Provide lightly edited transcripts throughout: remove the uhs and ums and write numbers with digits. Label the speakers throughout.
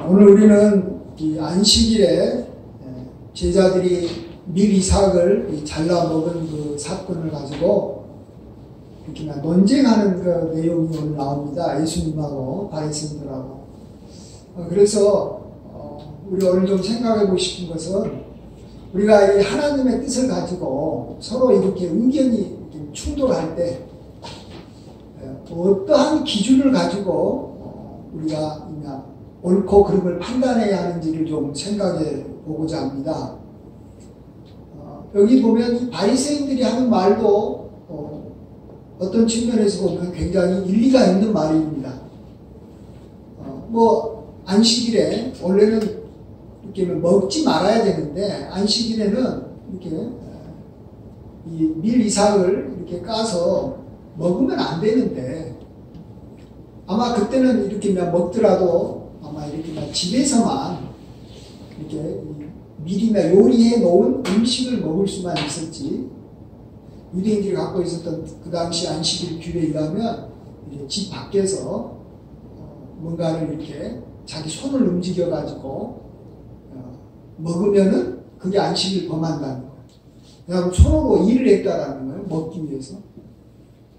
Speaker 1: 오늘 우리는 이 안식일에 제자들이 밀 이삭을 잘라 먹은 그 사건을 가지고 이렇게 논쟁하는 그 내용이 오늘 나옵니다. 예수님하고 바리새인들하고. 그래서 우리 오늘 좀 생각해 보고 싶은 것은 우리가 이 하나님의 뜻을 가지고 서로 이렇게 의견이 충돌할 때 어떠한 기준을 가지고 우리가 옳고 그름을 판단해야 하는지를 좀 생각해 보고자 합니다. 여기 보면 이 바리새인들이 하는 말도 어떤 측면에서 보면 굉장히 일리가 있는 말입니다. 안식일에 원래는 이렇게 먹지 말아야 되는데 안식일에는 이렇게 이 밀 이삭을 이렇게 까서 먹으면 안 되는데 아마 그때는 이렇게 먹더라도 아마 이렇게 집에서만 이렇게 미리나 요리해 놓은 음식을 먹을 수만 있었지, 유대인들이 갖고 있었던 그 당시 안식일 규례에 의하면 집 밖에서 뭔가를 이렇게 자기 손을 움직여 가지고 먹으면은 그게 안식일 범한다는 거예요. 그냥 손으로 일을 했다라는 거예요. 먹기 위해서.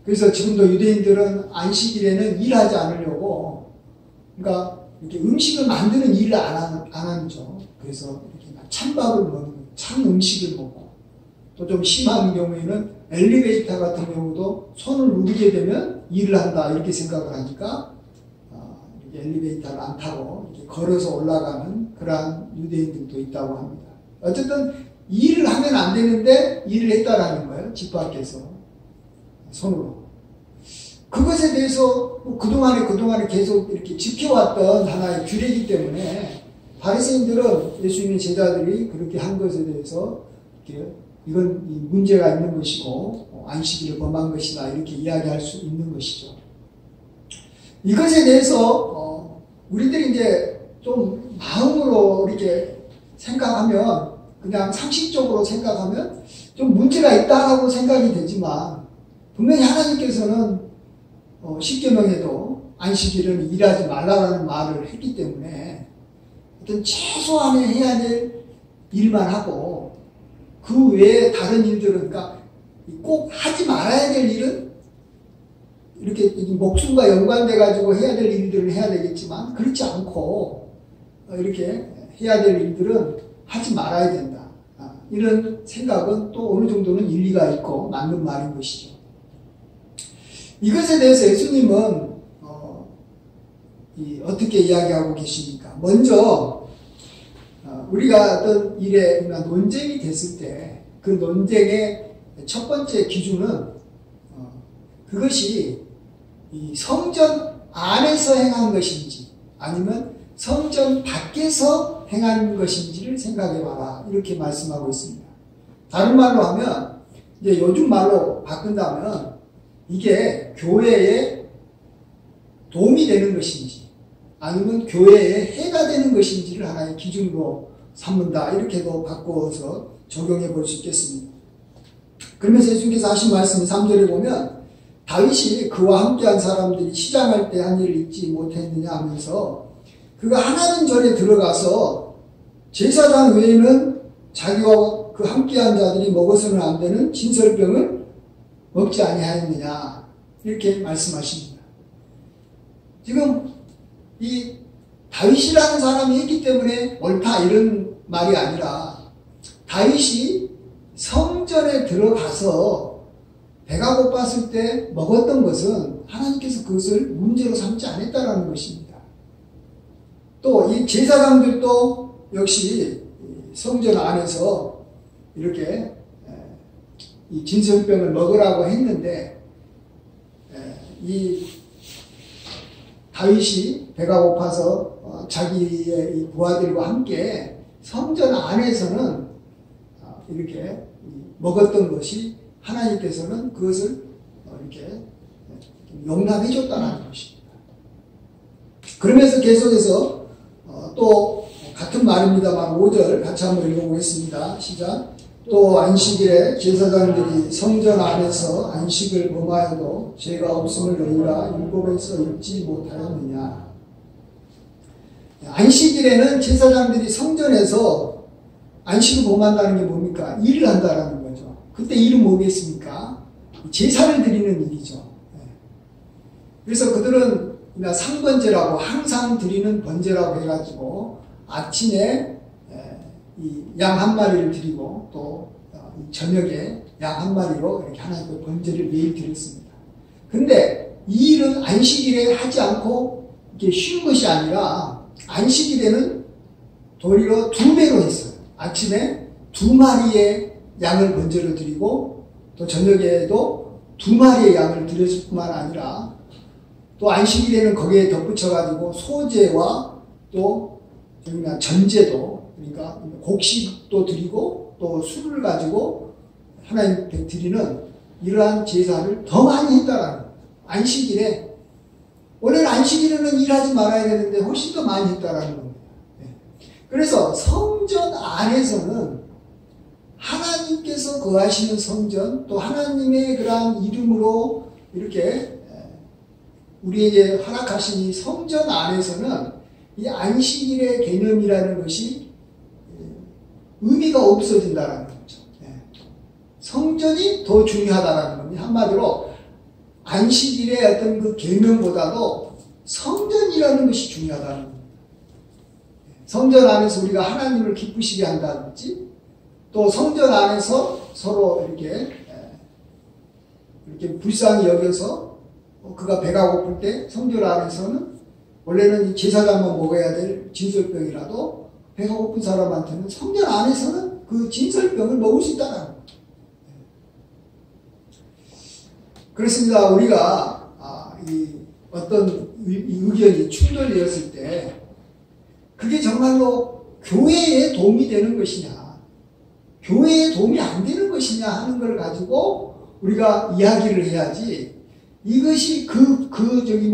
Speaker 1: 그래서 지금도 유대인들은 안식일에는 일하지 않으려고, 그러니까 이렇게 음식을 만드는 일을 안 하죠. 그래서 이렇게 찬밥을 먹는, 찬 음식을 먹고, 또 좀 심한 경우에는 엘리베이터 같은 경우도 손을 누르게 되면 일을 한다 이렇게 생각을 하니까 이렇게 엘리베이터를 안 타고 이렇게 걸어서 올라가는 그러한 유대인들도 있다고 합니다. 어쨌든 일을 하면 안 되는데 일을 했다라는 거예요. 집 밖에서 손으로. 그것에 대해서 그동안에 계속 이렇게 지켜왔던 하나의 규례이기 때문에 바리새인들은 예수님의 제자들이 그렇게 한 것에 대해서 이렇게 이건 문제가 있는 것이고 안식일을 범한 것이다 이렇게 이야기할 수 있는 것이죠. 이것에 대해서 우리들이 이제 좀 마음으로 이렇게 생각하면, 그냥 상식적으로 생각하면 좀 문제가 있다고 생각이 되지만, 분명히 하나님께서는 십계명에도 안식일은 일하지 말라라는 말을 했기 때문에 어떤 최소한의 해야 될 일만 하고 그 외에 다른 일들은, 그러니까 꼭 하지 말아야 될 일은 이렇게 목숨과 연관돼 가지고 해야 될 일들을 해야 되겠지만 그렇지 않고 이렇게 해야 될 일들은 하지 말아야 된다. 이런 생각은 또 어느 정도는 일리가 있고 맞는 말인 것이죠. 이것에 대해서 예수님은 어떻게 이야기하고 계십니까? 먼저 우리가 어떤 일에 논쟁이 됐을 때 그 논쟁의 첫 번째 기준은 그것이 이 성전 안에서 행한 것인지 아니면 성전 밖에서 행한 것인지를 생각해 봐라 이렇게 말씀하고 있습니다. 다른 말로 하면, 이제 요즘 말로 바꾼다면 이게 교회에 도움이 되는 것인지 아니면 교회에 해가 되는 것인지를 하나의 기준으로 삼는다 이렇게도 바꿔서 적용해 볼 수 있겠습니다. 그러면서 예수님께서 하신 말씀이 3절에 보면 다윗이 그와 함께한 사람들이 시장할 때 한 일을 잊지 못했느냐 하면서 그가 하나님 전에 들어가서 제사장 외에는 자기와 그 함께한 자들이 먹어서는 안 되는 진설병을 먹지 아니하였느냐 이렇게 말씀하십니다. 지금 이 다윗이라는 사람이 했기 때문에 옳다 이런 말이 아니라 다윗이 성전에 들어가서 배가 고팠을 때 먹었던 것은 하나님께서 그것을 문제로 삼지 않았다는 것입니다. 또 이 제사장들도 역시 성전 안에서 이렇게 이 진설병을 먹으라고 했는데 이 다윗이 배가 고파서 자기의 이 부하들과 함께 성전 안에서는 이렇게 먹었던 것이 하나님께서는 그것을 이렇게 용납해 줬다는 것입니다. 그러면서 계속해서 또 같은 말입니다만 5절 같이 한번 읽어보겠습니다. 시작. 또 안식일에 제사장들이 성전 안에서 안식을 범하여도 죄가 없음을 너희가 율법에서 읽지 못하였느냐. 안식일에는 제사장들이 성전에서 안식을 범한다는 게 뭡니까? 일을 한다라는 거죠. 그때 일은 뭐겠습니까? 제사를 드리는 일이죠. 그래서 그들은 상번제라고 항상 드리는 번제라고 해가지고 아침에 양 한 마리를 드리고 또 저녁에 양 한 마리로 이렇게 하나님께 번제를 매일 드렸습니다. 근데 이 일은 안식일에 하지 않고 이렇게 쉬는 것이 아니라 안식일에는 도리어 2배로 했어요. 아침에 2마리의 양을 번제로 드리고 또 저녁에도 2마리의 양을 드렸을 뿐만 아니라 또 안식일에는 거기에 덧붙여가지고 소제와 또 전제도, 그러니까 곡식도 드리고 또 술을 가지고 하나님께 드리는 이러한 제사를 더 많이 했다라는 거예요. 안식일에, 원래는 안식일에는 일하지 말아야 되는데 훨씬 더 많이 했다라는 겁니다. 그래서 성전 안에서는 하나님께서 거하시는 성전, 또 하나님의 그러한 이름으로 이렇게 우리에게 허락하신 이 성전 안에서는 이 안식일의 개념이라는 것이 의미가 없어진다는 거죠. 성전이 더 중요하다는 겁니다. 한마디로 안식일의 어떤 그 개념보다도 성전이라는 것이 중요하다는 겁니다. 성전 안에서 우리가 하나님을 기쁘시게 한다든지 또 성전 안에서 서로 이렇게 불쌍히 여겨서 그가 배가 고플 때 성전 안에서는 원래는 이 제사장만 먹어야 될 진설병이라도 배가 고픈 사람한테는 성전 안에서는 그 진설병을 먹을 수 있다는 거예요. 그렇습니다. 우리가 이 어떤 의견이 충돌되었을 때 그게 정말로 교회에 도움이 되는 것이냐, 교회에 도움이 안 되는 것이냐 하는 걸 가지고 우리가 이야기를 해야지, 이것이 규정이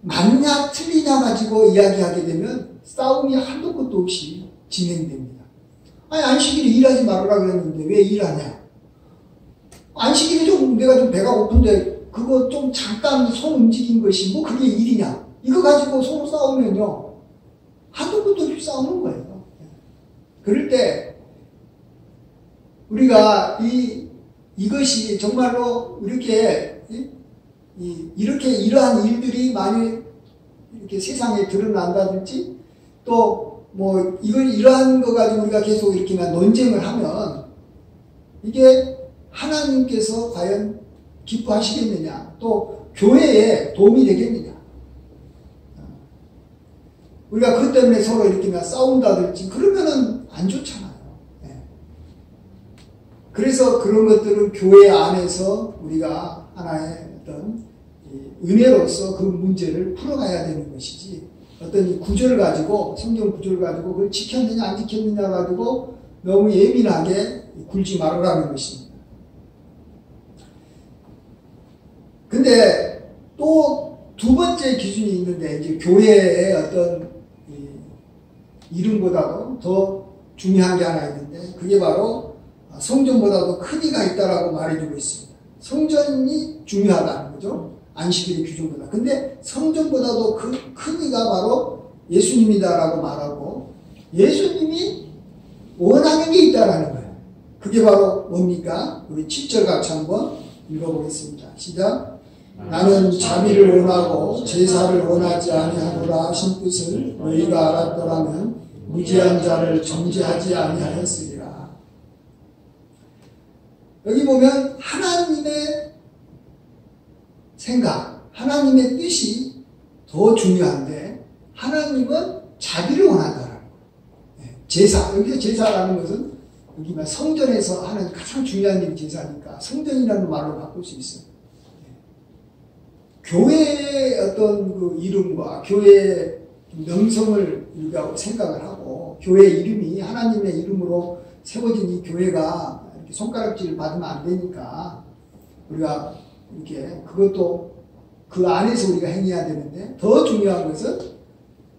Speaker 1: 맞냐 틀리냐 가지고 이야기하게 되면 싸움이 한도 끝도 없이 진행됩니다. 아니, 안식일에 일하지 말으라 그랬는데 왜 일하냐? 안식일에 내가 좀 배가 고픈데 그거 좀 잠깐 손 움직인 것이 뭐 그게 일이냐? 이거 가지고 서로 싸우면요, 한도 끝도 없이 싸우는 거예요. 그럴 때 우리가 이것이 정말로 이렇게 이러한 일들이 많이 이렇게 세상에 드러난다든지 또 뭐 이러한 거 가지고 우리가 계속 이렇게 논쟁을 하면 이게 하나님께서 과연 기뻐하시겠느냐, 또 교회에 도움이 되겠느냐. 우리가 그것 때문에 서로 이렇게 싸운다든지 그러면은 안 좋잖아요. 그래서 그런 것들은 교회 안에서 우리가 하나의 어떤 은혜로서 그 문제를 풀어가야 되는 것이지, 어떤 이 구절을 가지고, 성경 구절을 가지고 그걸 지켰느냐 안 지켰느냐 가지고 너무 예민하게 굴지 말으라는 것입니다. 근데 또 두 번째 기준이 있는데, 이제 교회의 어떤 이름보다도 더 중요한 게 하나 있는데, 그게 바로 성전보다도 큰 이가 있다라고 말해주고 있습니다. 성전이 중요하다는 거죠. 안식일의 규정보다. 근데 성전보다도 큰 이가 바로 예수님이다라고 말하고, 예수님이 원하는 게 있다라는 거예요. 그게 바로 뭡니까? 우리 7절 같이 한번 읽어보겠습니다. 시작. 나는 자비를 원하고 제사를 원하지 아니하노라 하신 뜻을 너희가 알았더라면 무지한 자를 정죄하지 아니하였으리라. 여기 보면 하나님의 생각, 하나님의 뜻이 더 중요한데, 하나님은 자비를 원한다라는 거예요. 제사, 여기서 제사라는 것은 여기 성전에서 하는 가장 중요한 일이 제사니까 성전이라는 말로 바꿀 수 있어요. 교회의 어떤 그 이름과 교회의 명성을 우리가 생각을 하고, 교회 이름이 하나님의 이름으로 세워진 이 교회가 이렇게 손가락질을 받으면 안 되니까 우리가 이렇게 그것도 그 안에서 우리가 행해야 되는데, 더 중요한 것은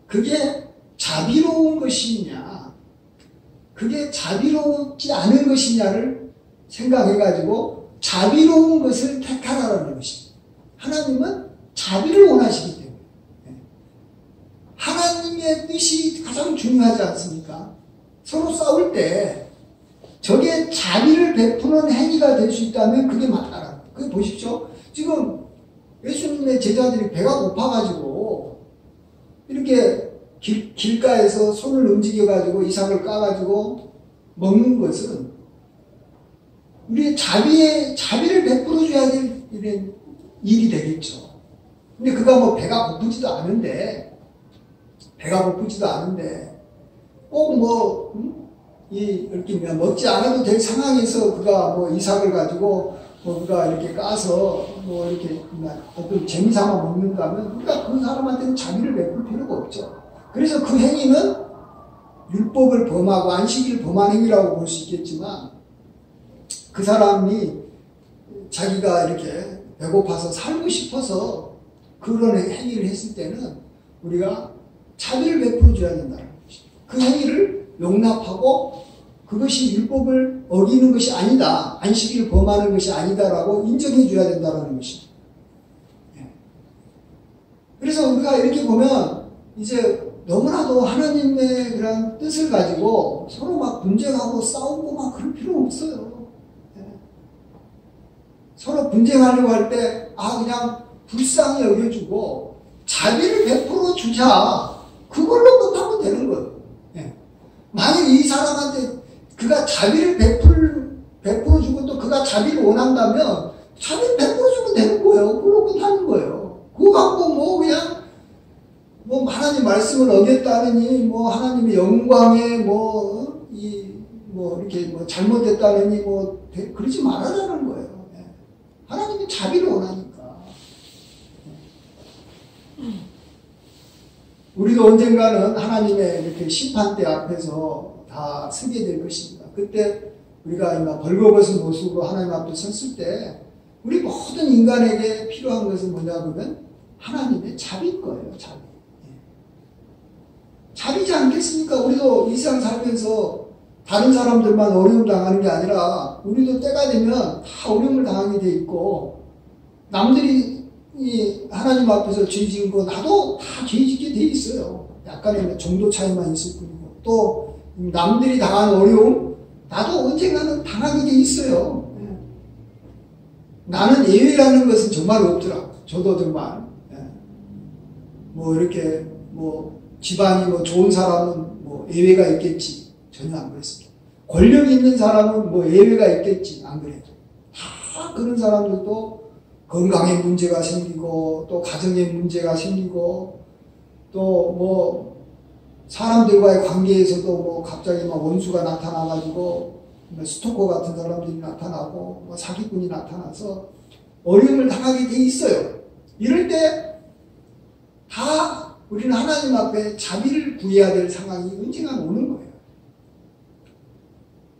Speaker 1: 그게 자비로운 것이냐, 그게 자비롭지 않은 것이냐를 생각해가지고 자비로운 것을 택하라는 것입니다. 하나님은 자비를 원하시기 때문에, 하나님의 뜻이 가장 중요하지 않습니까? 서로 싸울 때 적의 자비를 베푸는 행위가 될 수 있다면 그게 맞다라는 거예요. 그게 보십시오. 지금 예수님의 제자들이 배가 고파가지고 이렇게 길가에서 손을 움직여가지고 이삭을 까가지고 먹는 것은 우리의 자비를 베풀어줘야 될 일이 되겠죠. 근데 그가 뭐 배가 고프지도 않은데 꼭 이렇게 먹지 않아도 될 상황에서 그가 뭐 이삭을 가지고 그가 이렇게 까서 이렇게 어떤 재미삼아 먹는다면 우리가 그 사람한테는 자비를 베풀 필요가 없죠. 그래서 그 행위는 율법을 범하고 안식일을 범한 행위라고 볼 수 있겠지만 그 사람이 자기가 이렇게 배고파서 살고 싶어서 그런 행위를 했을 때는 우리가 자비를 베풀어 줘야 된다는 것입니다. 그 행위를 용납하고 그것이 율법을 어기는 것이 아니다. 안식일을 범하는 것이 아니다라고 인정해 줘야 된다는 것입니다. 그래서 우리가 이렇게 보면 이제 너무나도 하나님의 그런 뜻을 가지고 서로 막 분쟁하고 싸우고 막 그럴 필요 없어요. 서로 분쟁하려고 할 때 그냥 불쌍히 여겨주고 자비를 베풀어 주자. 그걸로 끝하면 되는 거예요. 만약 이 사람한테 그가 자비를 베풀어 주고 또 그가 자비를 원한다면 자비를 베풀어 주면 되는 거예요. 그걸로 끝하는 거예요. 그거 갖고 그냥 하나님 말씀을 어겼다느니 하나님의 영광에 이렇게 잘못됐다느니 그러지 말아라는 거예요. 하나님이 자비를 원하니까. 우리도 언젠가는 하나님의 이렇게 심판대 앞에서 다 서게 될 것입니다. 그때 우리가 벌거벗은 모습으로 하나님 앞에 섰을 때 우리 모든 인간에게 필요한 것은 뭐냐 그러면 하나님의 자비일 거예요. 자비지 않겠습니까? 우리도 이 세상 살면서 다른 사람들만 어려움 당하는 게 아니라 우리도 때가 되면 다 어려움을 당하게 돼 있고 남들이 하나님 앞에서 죄 지은 거 나도 다 죄 짓게 돼 있어요. 약간의 정도 차이만 있을 뿐이고 또 남들이 당한 어려움 나도 언젠가는 당하게 돼 있어요. 나는 예외라는 것은 정말 없더라. 저도 정말 이렇게 집안이 좋은 사람은 예외가 있겠지. 전혀 안 그랬습니다. 권력 있는 사람은 예외가 있겠지. 안 그래도. 다 그런 사람들도 건강에 문제가 생기고, 또 가정에 문제가 생기고, 또 사람들과의 관계에서도 갑자기 원수가 나타나가지고, 스토커 같은 사람들이 나타나고, 사기꾼이 나타나서 어려움을 당하게 돼 있어요. 이럴 때 다 우리는 하나님 앞에 자비를 구해야 될 상황이 언젠가 오는 거예요.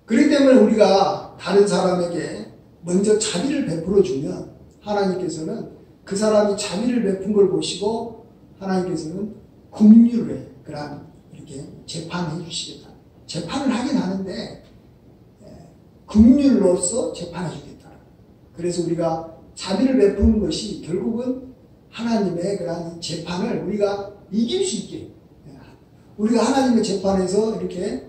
Speaker 1: 그렇기 때문에 우리가 다른 사람에게 먼저 자비를 베풀어 주면 하나님께서는 그 사람이 자비를 베푼 걸 보시고 하나님께서는 긍휼의 그런 이렇게 재판을 해주시겠다. 재판을 하긴 하는데 긍휼로서 재판해 주겠다. 그래서 우리가 자비를 베푸는 것이 결국은 하나님의 그런 재판을 우리가 이길 수 있게 우리가 하나님의 재판에서 이렇게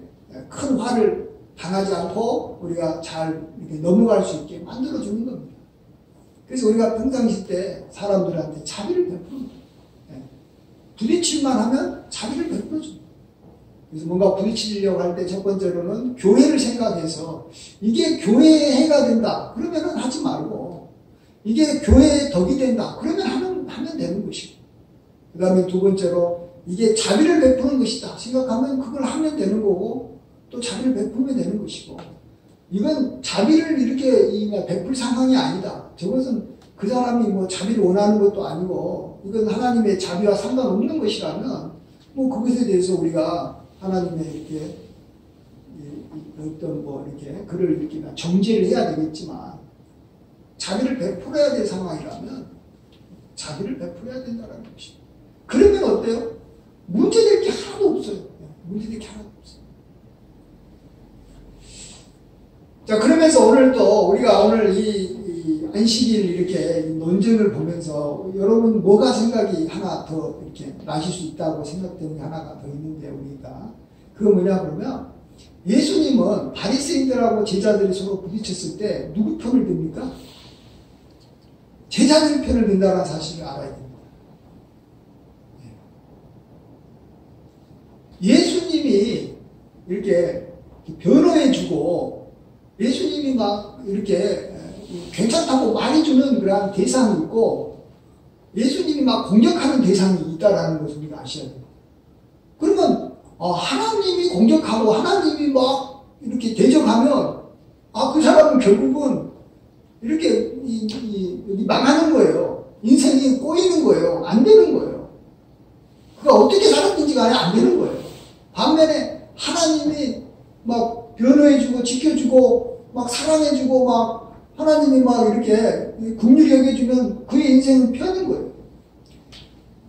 Speaker 1: 큰 화를 당하지 않고 우리가 잘 이렇게 넘어갈 수 있게 만들어주는 겁니다. 그래서 우리가 평상시 때 사람들한테 자비를 베푸는 거예요. 부딪힐만 하면 자비를 베풀어줍니다. 그래서 뭔가 부딪히려고 할 때 첫 번째로는 교회를 생각해서 이게 교회의 해가 된다. 그러면 하지 말고 이게 교회의 덕이 된다. 그러면 하면 되는 것이고 그 다음에 두 번째로 이게 자비를 베푸는 것이다 생각하면 그걸 하면 되는 거고 또 자비를 베풀면 되는 것이고 이건 자비를 이렇게 베풀 상황이 아니다. 저것은 그 사람이 자비를 원하는 것도 아니고 이건 하나님의 자비와 상관없는 것이라면 그것에 대해서 우리가 하나님의 이렇게 어떤 이렇게 그를 이렇게 정죄를 해야 되겠지만 자비를 베풀어야 될 상황이라면 자비를 베풀어야 된다는 것입니다. 그러면 어때요? 문제될 게 하나도 없어요. 문제될 게 하나도 없어요. 자, 그러면서 오늘 또 우리가 오늘 이 안식일 이렇게 논쟁을 보면서 여러분 뭐가 생각이 하나 더 이렇게 나실 수 있다고 생각되는 게 하나가 더 있는데 우리가 그거 뭐냐 그러면 예수님은 바리새인들하고 제자들이 서로 부딪혔을 때 누구 편을 듭니까? 제자들 편을 든다는 사실을 알아야 됩니다. 예수님이 이렇게 변호해주고 예수님이 막 이렇게 괜찮다고 말해주는 그런 대상이 있고 예수님이 막 공격하는 대상이 있다라는 것을 우리가 아셔야 돼요. 그러면 하나님이 공격하고 하나님이 막 이렇게 대적하면 그 사람은 결국은 이렇게 망하는 거예요. 인생이 꼬이는 거예요. 안 되는 거예요. 그가 어떻게 살았는지 간에 안 되는 거예요. 반면에 하나님이 막 변호해주고 지켜주고 막 사랑해주고 막 하나님이 막 이렇게 긍휼히 여겨주면 그의 인생은 편인 거예요.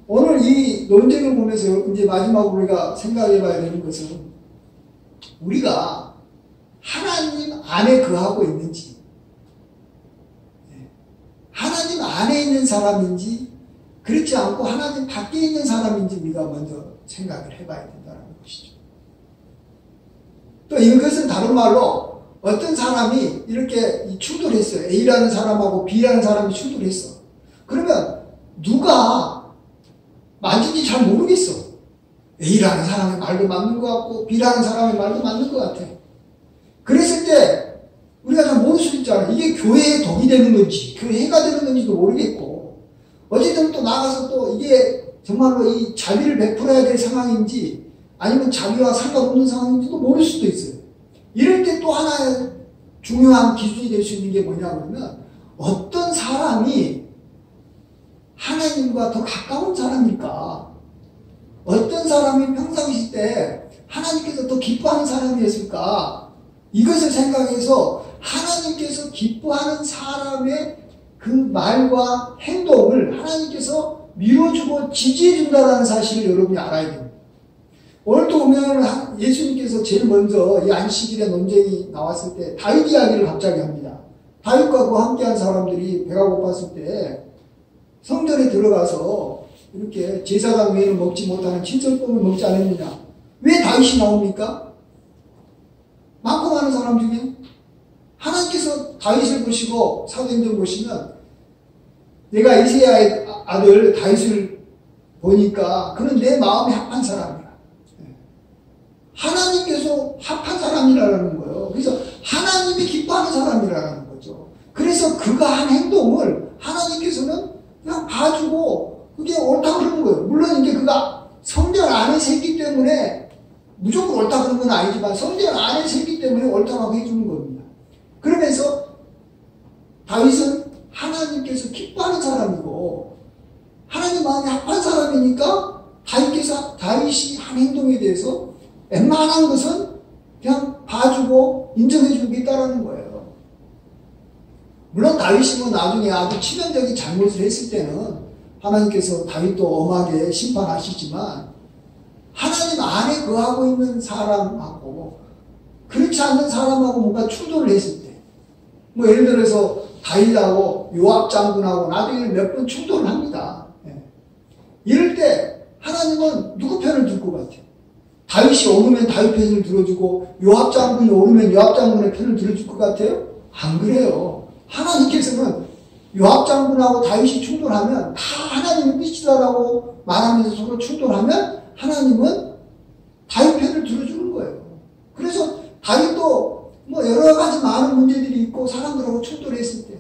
Speaker 1: 오늘 이 논쟁을 보면서 이제 마지막으로 우리가 생각해 봐야 되는 것은 우리가 하나님 안에 거하고 있는지 하나님 안에 있는 사람인지 그렇지 않고 하나님 밖에 있는 사람인지 우리가 먼저 생각을 해봐야 된다는 것이죠. 또 이것은 다른 말로 어떤 사람이 이렇게 충돌했어요. A라는 사람하고 B라는 사람이 충돌했어. 그러면 누가 맞는지 잘 모르겠어. A라는 사람의 말도 맞는 것 같고 B라는 사람의 말도 맞는 것 같아. 그랬을 때 우리가 잘 모를 수 있잖아. 이게 교회에 독이 되는 건지 교회가 되는 건지도 모르겠고 어쨌든 또 나가서 또 이게 정말로 이 자비를 베풀어야 될 상황인지 아니면 자비와 상관없는 상황인지도 모를 수도 있어요. 이럴 때 또 하나의 중요한 기준이 될 수 있는 게 뭐냐 그러면 어떤 사람이 하나님과 더 가까운 사람일까? 어떤 사람이 평상시 때 하나님께서 더 기뻐하는 사람이었을까? 이것을 생각해서 하나님께서 기뻐하는 사람의 그 말과 행동을 하나님께서 밀어주고 지지해준다는 사실을 여러분이 알아야 됩니다. 오늘도 보면 예수님께서 제일 먼저 이 안식일의 논쟁이 나왔을 때 다윗 이야기를 갑자기 합니다. 다윗과 그와 함께한 사람들이 배가 고팠을 때 성전에 들어가서 이렇게 제사장 외에는 먹지 못하는 친설법을 먹지 않았느냐. 왜 다윗이 나옵니까? 많고 많은 사람 중에 하나님께서 다윗을 보시고 사도행전 보시면 내가 이새야의 아들 다윗을 보니까 그는 내 마음에 합한 사람이야. 하나님께서 합한 사람이라는 거예요. 그래서 하나님이 기뻐하는 사람이라는 거죠. 그래서 그가 한 행동을 하나님께서는 그냥 봐주고 그게 옳다 그러는 거예요. 물론 이제 그가 성전 안에서 했기 때문에 무조건 옳다 그런 건 아니지만 성전 안에서 했기 때문에 옳다고 해주는 겁니다. 그러면서 다윗은 하나님께서 기뻐하는 사람이고 하나님 마음에 합한 사람이니까 다윗이 한 행동에 대해서 웬만한 것은 그냥 봐주고 인정해주겠다라는 거예요. 물론 다윗이 뭐 나중에 아주 치명적인 잘못을 했을 때는 하나님께서 다윗도 엄하게 심판하시지만 하나님 안에 거하고 있는 사람하고 그렇지 않는 사람하고 뭔가 충돌을 했을 때 뭐 예를 들어서 다윗하고 요압 장군하고 나중에 몇 번 충돌을 합니다. 이럴 때 하나님은 누구 편을 들 것 같아요? 다윗이 오르면 다윗 편을 들어주고 요압 장군이 오르면 요압 장군의 편을 들어줄 것 같아요? 안 그래요. 하나님께서는 요압 장군하고 다윗이 충돌하면 다 하나님의 뜻이다라고 말하면서 서로 충돌하면 하나님은 다윗 편을 들어주는 거예요. 그래서 다윗도 뭐 여러 가지 많은 문제들이 있고 사람들하고 충돌했을 때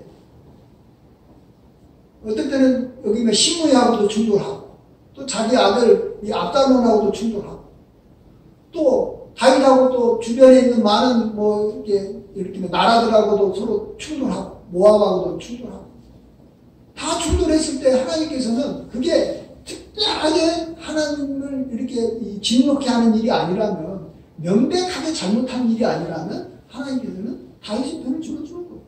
Speaker 1: 어떨 때는 여기 시므이하고도 충돌하고 또 자기 아들 이 압살롬하고도 충돌하고 또 다윗하고 또 주변에 있는 많은 뭐 이렇게 나라들하고도 서로 충돌하고 모압하고도 충돌하고 다 충돌했을 때 하나님께서는 그게 특별하게 하나님을 이렇게 진노케 하는 일이 아니라면 명백하게 잘못한 일이 아니라면 하나님께서는 다윗의 편을 들어주는 거예요.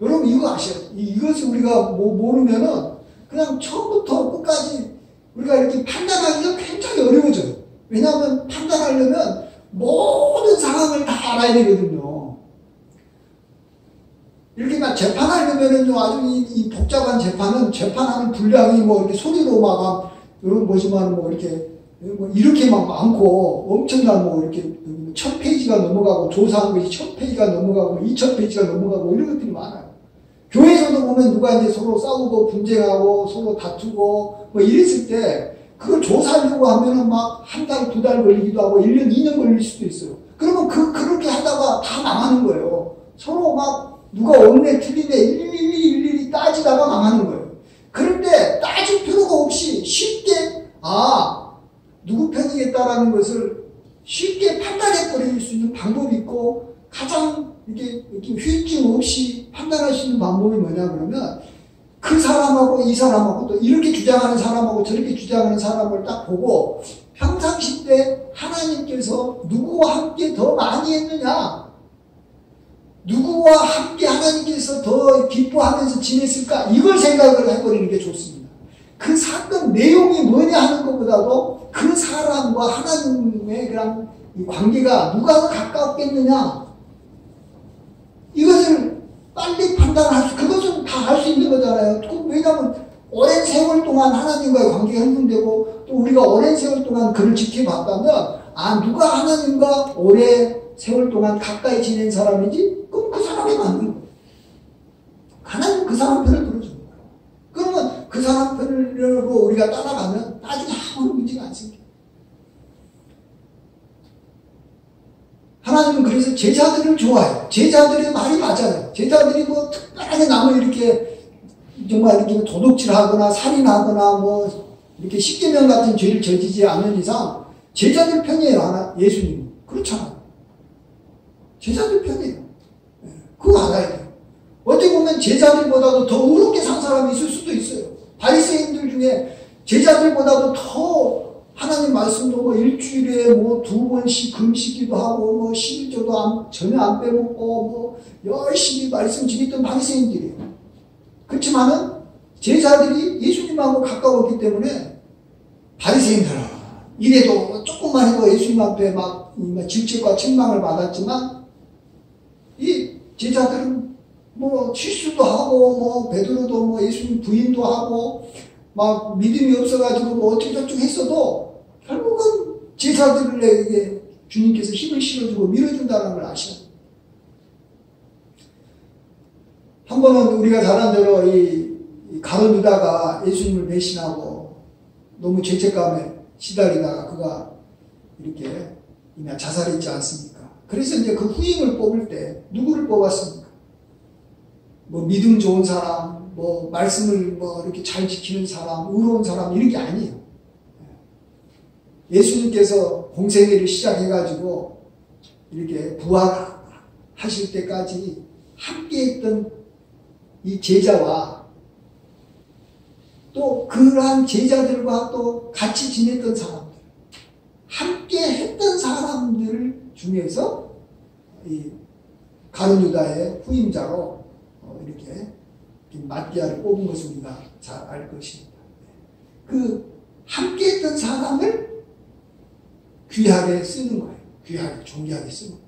Speaker 1: 여러분 이거 아셔야 돼요. 이것을 우리가 모르면은 그냥 처음부터 끝까지 우리가 이렇게 판단하기가 굉장히 어려워져요. 왜냐하면 판단하려면 모든 상황을 다 알아야 되거든요. 이렇게 막 재판하려면은요, 아주 이 복잡한 재판하는 분량이 뭐 이렇게 소리로 막, 이런 뭐지만 뭐 이렇게 막 많고, 엄청난 뭐 이렇게 1000페이지가 넘어가고, 조사한 것이 1000페이지가 넘어가고, 2000페이지가 넘어가고, 이런 것들이 많아요. 교회에서도 보면 누가 이제 서로 싸우고, 분쟁하고, 서로 다투고, 뭐 이랬을 때, 그걸 조사하려고 하면은 막 한 달, 두 달 걸리기도 하고, 1년, 2년 걸릴 수도 있어요. 그러면 그렇게 하다가 다 망하는 거예요. 서로 막 누가 옳네, 틀리네, 일일이 따지다가 망하는 거예요. 그런데 따질 필요가 없이 쉽게, 누구 편이겠다라는 것을 쉽게 판단해버릴 수 있는 방법이 있고, 가장 이렇게 후유증 없이 판단할 수 있는 방법이 뭐냐 그러면, 그 사람하고 이 사람하고 또 이렇게 주장하는 사람하고 저렇게 주장하는 사람을 딱 보고, 평상시 때 하나님께서 누구와 함께 더 많이 했느냐, 누구와 함께 하나님께서 더 기뻐하면서 지냈을까, 이걸 생각을 해버리는 게 좋습니다. 그 사건 내용이 뭐냐 하는 것보다도 그 사람과 하나님의 그런 관계가 누가 더 가까웠겠느냐, 이것을 빨리 판단할 그것은 다 할 수 있는 거잖아요. 왜냐하면 오랜 세월 동안 하나님과의 관계가 형성되고, 또 우리가 오랜 세월 동안 그를 지켜봤다면, 누가 하나님과 오래 세월 동안 가까이 지낸 사람이지? 그럼 그 사람이 맞는 거예요. 하나님은 그 사람 편을 들어주는 거예요. 그러면 그 사람 편으로 우리가 따라가면 나중에 아무 문제가 않습니다. 하나님은 그래서 제자들을 좋아해요. 제자들의 말이 맞아요. 제자들이 뭐 특별하게 남을 이렇게 정말 이렇게 도둑질하거나 살인하거나 뭐 이렇게 십계명 같은 죄를 저지지 않는 이상 제자들 편이에요. 예수님. 그렇잖아요. 제자들 편이에요. 그거 알아야 돼요. 어떻게 보면 제자들보다도 더 의롭게 산 사람이 있을 수도 있어요. 바리새인들 중에 제자들보다도 더 하나님 말씀도 뭐 일주일에 뭐 2번씩 금식기도 하고 뭐 11조도 전혀 안 빼먹고 뭐 열심히 말씀 지켰던 바리새인들이에요. 그렇지만은 제자들이 예수님하고 가까웠기 때문에 바리새인들은 이래도 조금만 해도 예수님 앞에 막 질책과 책망을 받았지만, 이 제자들은 뭐 실수도 하고 뭐 베드로도 뭐 예수님 부인도 하고 막 믿음이 없어가지고 뭐 어쩌고저쩌고 했어도 결국은 제자들에게 주님께서 힘을 실어주고 밀어준다는 걸 아셔야 돼요. 한 번은 우리가 잘 아는 대로 이 가룟 유다가 예수님을 배신하고 너무 죄책감에 시달리다가 그가 이렇게 자살했지 않습니까? 그래서 이제 그 후임을 뽑을 때 누구를 뽑았습니까? 뭐 믿음 좋은 사람, 뭐 말씀을 뭐 이렇게 잘 지키는 사람, 의로운 사람, 이런 게 아니에요. 예수님께서 공생애를 시작해가지고 이렇게 부활하실 때까지 함께했던 이 제자와 또 그러한 제자들과 또 같이 지냈던 사람들, 함께 했던 사람들 중에서 이 가룟 유다의 후임자로 이렇게 마띠아를 뽑은 것을 우리가 잘 알 것입니다. 그 함께 했던 사람을 귀하게 쓰는 거예요. 귀하게, 존귀하게 쓰는 거예요.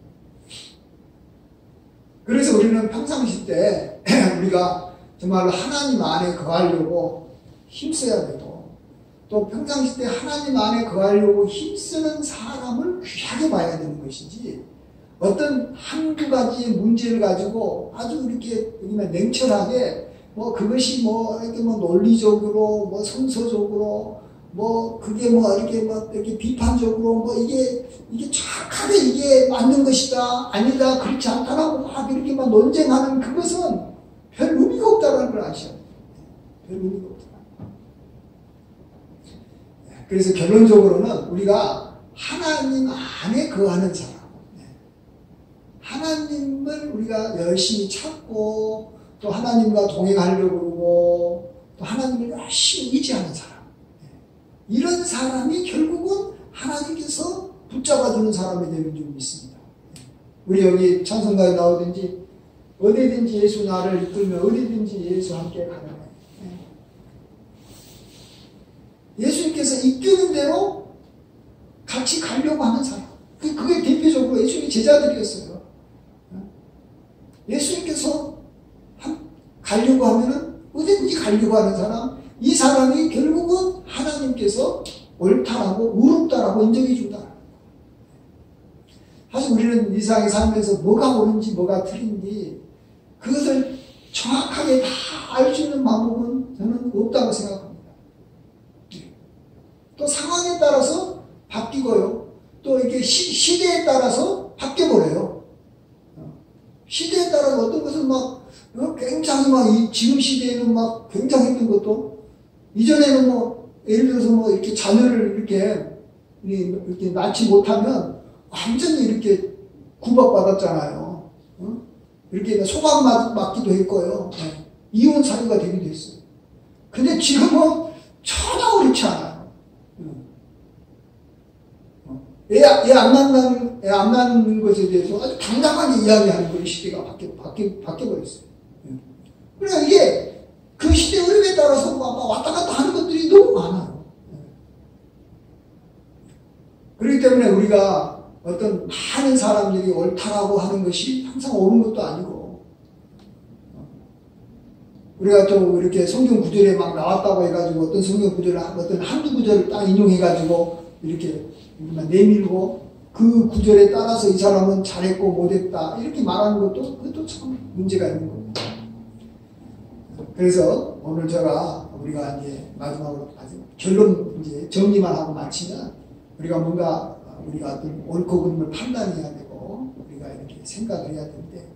Speaker 1: 그래서 우리는 평상시 때 우리가 정말로 하나님 안에 거하려고 힘써야 되고, 또 평상시 때 하나님 안에 거하려고 힘쓰는 사람을 귀하게 봐야 되는 것이지, 어떤 한두 가지의 문제를 가지고 아주 이렇게 냉철하게 뭐 그것이 뭐 이렇게 뭐 논리적으로 뭐 성서적으로 뭐 그게 뭐 이렇게 비판적으로 뭐 이게 정확하게 이게 맞는 것이다 아니다 그렇지 않다라고 막 이렇게 막 논쟁하는 그것은 별 의미가 없다는 걸 아셔야 돼요. 별 의미가 없다. 그래서 결론적으로는 우리가 하나님 안에 거하는 사람, 하나님을 우리가 열심히 찾고 또 하나님과 동행하려고 그러고 또 하나님을 열심히 의지하는 사람, 이런 사람이 결국은 하나님께서 붙잡아주는 사람이 되는 줄 믿습니다. 우리 여기 찬송가에 나오든지 어디든지 예수 나를 이끌며 어디든지 예수 함께 가라. 예수님께서 이끄는 대로 같이 가려고 하는 사람, 그게 대표적으로 예수님의 제자들이었어요. 예수님께서 가려고 하면은 어디든지 가려고 하는 사람, 이 사람이 결국은 하나님께서 옳다라고 의롭다라고 인정해 준다. 사실 우리는 이 세상에 살면서 뭐가 옳은지 뭐가 틀린지 그것을 정확하게 다 알 수 있는 방법은 저는 없다고 생각합니다. 또 상황에 따라서 바뀌고요. 또 이게 시대에 따라서 바뀌어버려요. 시대에 따라서 어떤 것은 막 굉장히 막 지금 시대에는 막 굉장했던 것도 이전에는 뭐 예를 들어서 뭐 이렇게 자녀를 이렇게 낳지 못하면 완전히 이렇게 구박받았잖아요. 이렇게 소방 맞기도 했고요. 이혼 사유가 되기도 했어요. 근데 지금은 전혀 그렇지 않아요. 애 안 낳는 것에 대해서 아주 당당하게 이야기하는 그런 시대가 바뀌어버렸어요. 그러니까 이게 그 시대 흐름에 따라서 왔다 갔다 하는 것들이 너무 많아요. 그렇기 때문에 우리가 어떤 많은 사람들이 옳다라고 하는 것이 항상 옳은 것도 아니고, 우리가 또 이렇게 성경 구절에 막 나왔다고 해가지고 어떤 성경 구절을, 어떤 한두 구절을 딱 인용해가지고 이렇게 내밀고 그 구절에 따라서 이 사람은 잘했고 못했다 이렇게 말하는 것도 그것도 참 문제가 있는 겁니다. 그래서 오늘 우리가 이제 마지막으로 결론 이제 정리만 하고 마치면 우리가 뭔가 우리가 어떤 옳고 그름을 판단해야 되고 우리가 이렇게 생각을 해야 되는데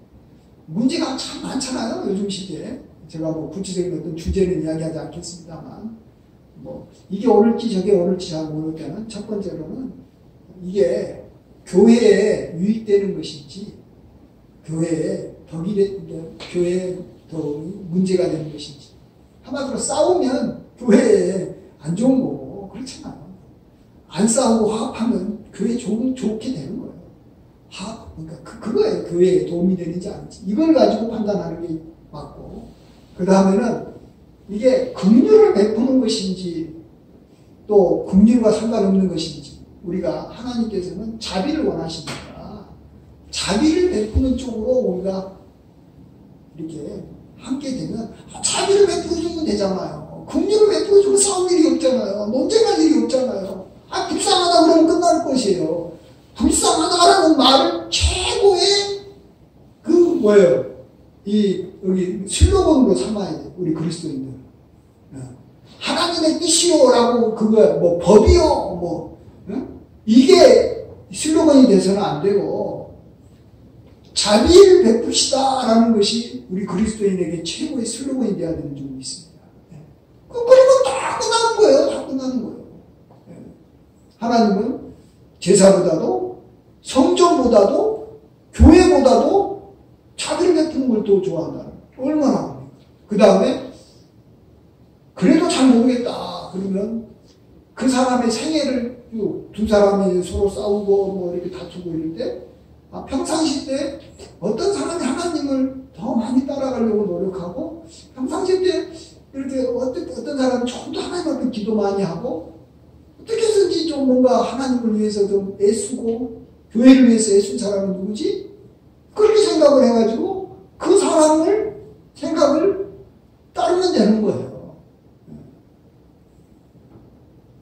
Speaker 1: 문제가 참 많잖아요. 요즘 시대에. 제가 뭐 구체적인 어떤 주제는 이야기하지 않겠습니다만 뭐 이게 옳을지 저게 옳을지 잘 모를 때는 첫 번째로는 이게 교회에 유익되는 것인지 교회에 더 문제가 되는 것인지, 한마디로 싸우면 교회에 안 좋은 거고 그렇잖아요. 안 싸우고 화합하면 교회에 좋게 되는 거예요. 화합, 그러니까 그거예요. 교회에 도움이 되는지 아닌지 이걸 가지고 판단하는 게 맞고, 그 다음에는 이게 긍휼을 베푸는 것인지 또 긍휼과 상관없는 것인지, 우리가 하나님께서는 자비를 원하시니까 자비를 베푸는 쪽으로 우리가 이렇게 함께 되면 자비를 베풀어주면 되잖아요. 긍휼을 베풀어주면 싸울 일이 없잖아요. 논쟁할 일이 없잖아요. 불쌍하다 그러면 끝날 것이에요. 불쌍하다라는 말을 최고의 여기 슬로건으로 삼아야 돼요. 우리 그리스도인들. 하나님의 뜻이요라고 그거 법이요 이게 슬로건이 돼서는 안 되고 자비를 베푸시다라는 것이 우리 그리스도인에게 최고의 슬로건이 돼야 되는 점이 있습니다. 그리고 다 끝나는 거예요. 다 끝나는 거예요. 하나님은 제사보다도 성전보다도 교회보다도 자비를 베푸는 걸 더 좋아한다는 거예요. 얼마나 합니까? 그 다음에 그래도 잘 모르겠다 그러면 그 사람의 생애를 두 사람이 서로 싸우고 이렇게 다투고 이럴 때 평상시 때 어떤 사람이 하나님을 더 많이 따라가려고 노력하고, 평상시 때 이렇게 어떤 사람은 좀 더 하나님 앞에 기도 많이 하고 어떻게 해서든지 좀 뭔가 하나님을 위해서 좀 애쓰고 교회를 위해서 애쓴 사람은 누구지? 그렇게 생각을 해가지고 그 사람을 생각을 따르면 되는 거예요.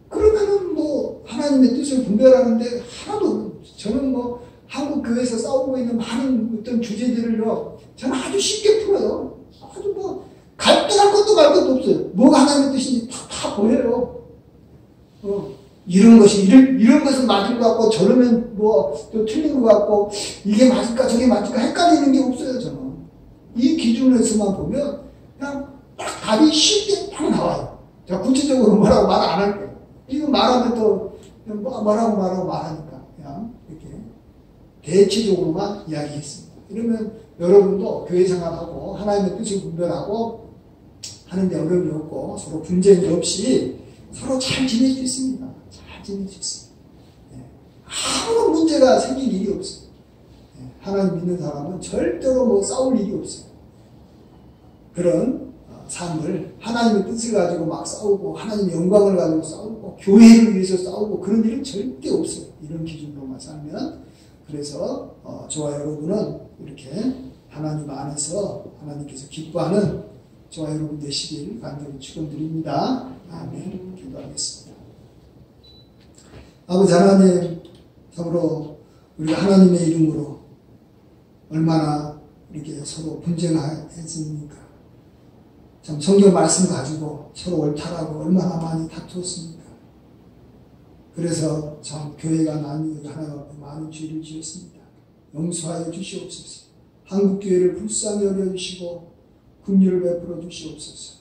Speaker 1: 그러면은 하나님의 뜻을 분별하는데 하나도, 저는 한국 교회에서 싸우고 있는 많은 어떤 주제들을요, 저는 아주 쉽게 풀어요. 아주 갈등할 것도 말 것도 없어요. 뭐가 하나님의 뜻인지 다 보여요. 이런 것은 맞은 것 같고, 저러면 또 틀린 것 같고, 이게 맞을까, 저게 맞을까, 헷갈리는 게 없어요, 저는. 이 기준에서만 보면, 그냥 딱 답이 쉽게 딱 나와요. 자, 구체적으로 뭐라고 말 안 할게요. 이거 말하면 또, 뭐라고 말하니까, 그냥, 이렇게. 대체적으로만 이야기했습니다. 이러면 여러분도 교회 생활하고, 하나님의 뜻을 분별하고, 하는데 어려움이 없고, 서로 분쟁이 없이, 서로 잘 지낼 수 있습니다. 잘 지낼 수 있습니다. 아무런 문제가 생길 일이 없어요. 하나님 믿는 사람은 절대로 싸울 일이 없어요. 그런 삶을, 하나님의 뜻을 가지고 막 싸우고, 하나님의 영광을 가지고 싸우고, 교회를 위해서 싸우고, 그런 일은 절대 없어요. 이런 기준으로만 살면. 그래서 저와 여러분은 이렇게 하나님 안에서 하나님께서 기뻐하는 저와 여러분 되시길 간절히 축원드립니다. 아멘. 기도하겠습니다. 아버지 하나님, 참으로 우리가 하나님의 이름으로 얼마나 이렇게 서로 분쟁했습니까? 참 성경 말씀 가지고 서로 옳다라고 얼마나 많이 다투었습니까? 그래서 참 교회가 나뉘어 하나님 앞에 많은 죄를 지었습니다. 용서하여 주시옵소서. 한국교회를 불쌍히 여겨주시고 긍휼을 베풀어 주시옵소서.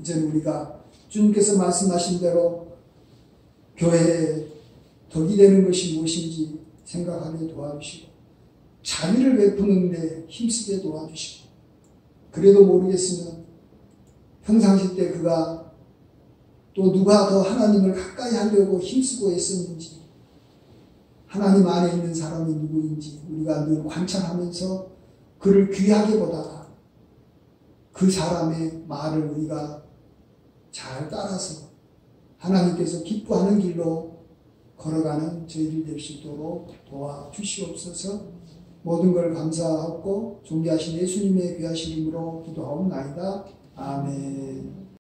Speaker 1: 이제는 우리가 주님께서 말씀하신 대로 교회에 덕이 되는 것이 무엇인지 생각하게 도와주시고 자비를 베푸는데 힘쓰게 도와주시고 그래도 모르겠으면 평상시 때 그가 또 누가 더 하나님을 가까이 하려고 힘쓰고 있었는지 하나님 안에 있는 사람이 누구인지 우리가 늘 관찰하면서 그를 귀하게 보다가 그 사람의 말을 우리가 잘 따라서 하나님께서 기뻐하는 길로 걸어가는 저희들 될 수 있도록 도와주시옵소서. 모든 걸 감사하고 존귀하신 예수님의 귀하신 이름으로 기도하옵나이다. 아멘.